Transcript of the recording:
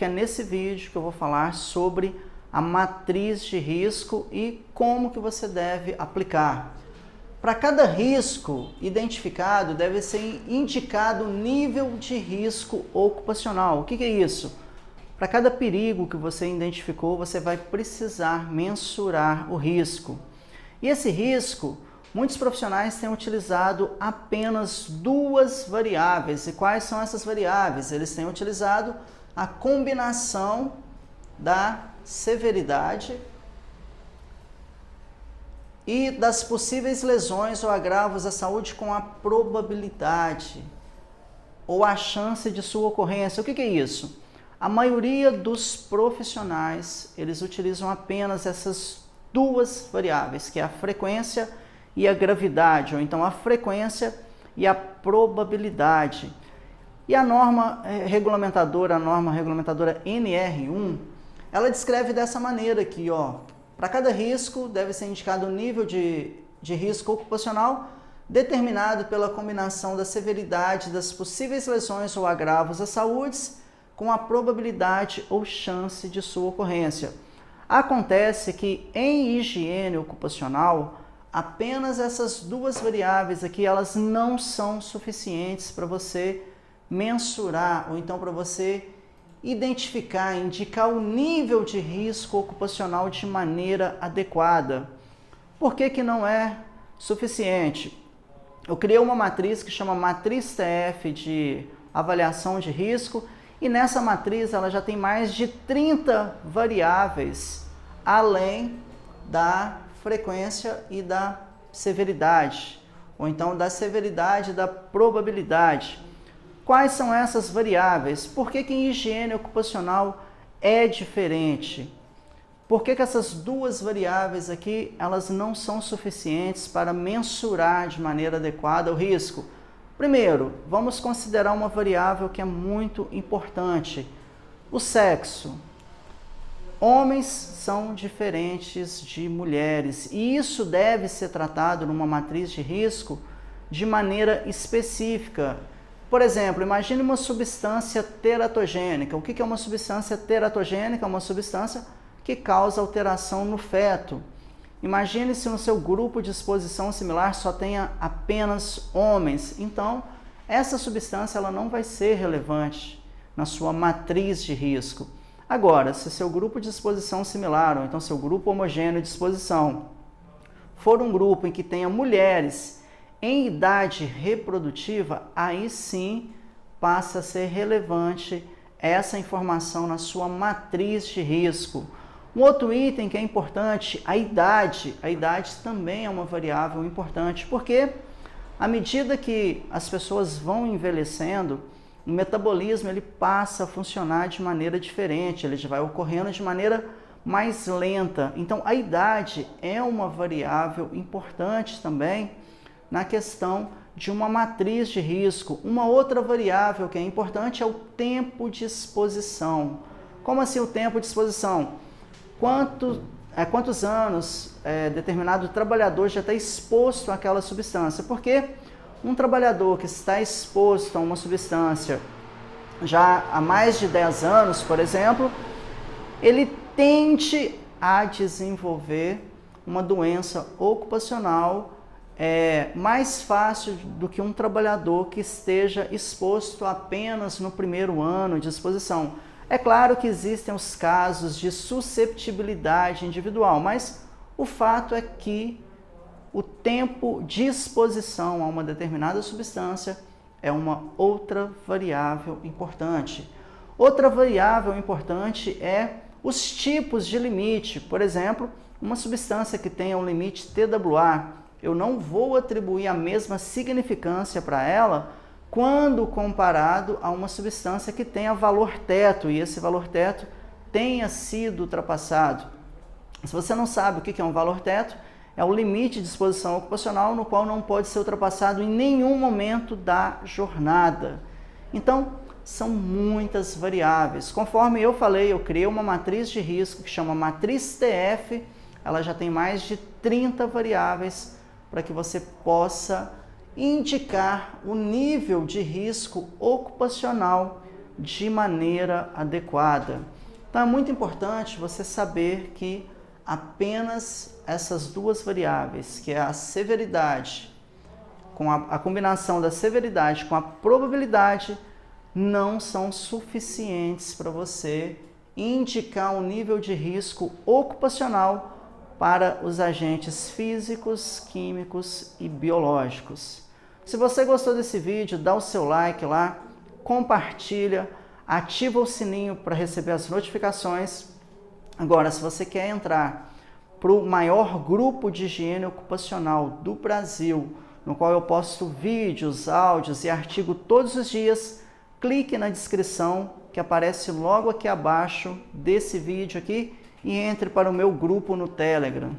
porque é nesse vídeo que eu vou falar sobre a matriz de risco e como que você deve aplicar. Para cada risco identificado, deve ser indicado o nível de risco ocupacional. O que é isso? Para cada perigo que você identificou, você vai precisar mensurar o risco. E esse risco, muitos profissionais têm utilizado apenas duas variáveis. E quais são essas variáveis? Eles têm utilizado a combinação da severidade e das possíveis lesões ou agravos à saúde com a probabilidade ou a chance de sua ocorrência. O que é isso? A maioria dos profissionais, eles utilizam apenas essas duas variáveis, que é a frequência e a gravidade, ou então a frequência e a probabilidade. E a norma regulamentadora NR1, ela descreve dessa maneira aqui, ó. Para cada risco, deve ser indicado o nível de risco ocupacional determinado pela combinação da severidade das possíveis lesões ou agravos à saúde com a probabilidade ou chance de sua ocorrência. Acontece que em higiene ocupacional, apenas essas duas variáveis aqui, elas não são suficientes para você mensurar, ou então para você identificar, indicar o nível de risco ocupacional de maneira adequada. Por que não é suficiente? Eu criei uma matriz que chama Matriz TF de avaliação de risco, e nessa matriz ela já tem mais de 30 variáveis, além da frequência e da severidade, ou então da severidade e da probabilidade. Quais são essas variáveis? Por que em higiene ocupacional é diferente? Por que essas duas variáveis aqui, elas não são suficientes para mensurar de maneira adequada o risco? Primeiro, vamos considerar uma variável que é muito importante: o sexo. Homens são diferentes de mulheres e isso deve ser tratado numa matriz de risco de maneira específica. Por exemplo, imagine uma substância teratogênica. O que é uma substância teratogênica? É uma substância que causa alteração no feto. Imagine se no seu grupo de exposição similar só tenha apenas homens. Então, essa substância ela não vai ser relevante na sua matriz de risco. Agora, se seu grupo de exposição similar, ou então seu grupo homogêneo de exposição, for um grupo em que tenha mulheres em idade reprodutiva, aí sim passa a ser relevante essa informação na sua matriz de risco. Um outro item que é importante, a idade. A idade também é uma variável importante, porque à medida que as pessoas vão envelhecendo, o metabolismo ele passa a funcionar de maneira diferente, ele vai ocorrendo de maneira mais lenta. Então, a idade é uma variável importante também na questão de uma matriz de risco. Uma outra variável que é importante é o tempo de exposição. Como assim o tempo de exposição? Quantos anos determinado trabalhador já está exposto àquela substância? Porque um trabalhador que está exposto a uma substância já há mais de 10 anos, por exemplo, ele tende a desenvolver uma doença ocupacional mais fácil do que um trabalhador que esteja exposto apenas no primeiro ano de exposição. É claro que existem os casos de susceptibilidade individual, mas o fato é que o tempo de exposição a uma determinada substância é uma outra variável importante. Outra variável importante é os tipos de limite. Por exemplo, uma substância que tenha um limite TWA, eu não vou atribuir a mesma significância para ela quando comparado a uma substância que tenha valor teto e esse valor teto tenha sido ultrapassado. Se você não sabe o que é um valor teto, é o limite de exposição ocupacional no qual não pode ser ultrapassado em nenhum momento da jornada. Então, são muitas variáveis. Conforme eu falei, eu criei uma matriz de risco que chama Matriz TF, ela já tem mais de 30 variáveis para que você possa indicar o nível de risco ocupacional de maneira adequada. Então é muito importante você saber que apenas essas duas variáveis, que é a severidade, com a combinação da severidade com a probabilidade, não são suficientes para você indicar um nível de risco ocupacional para os agentes físicos, químicos e biológicos. Se você gostou desse vídeo, dá o seu like lá, compartilha, ativa o sininho para receber as notificações. Agora, se você quer entrar para o maior grupo de higiene ocupacional do Brasil, no qual eu posto vídeos, áudios e artigos todos os dias, clique na descrição que aparece logo aqui abaixo desse vídeo aqui e entre para o meu grupo no Telegram.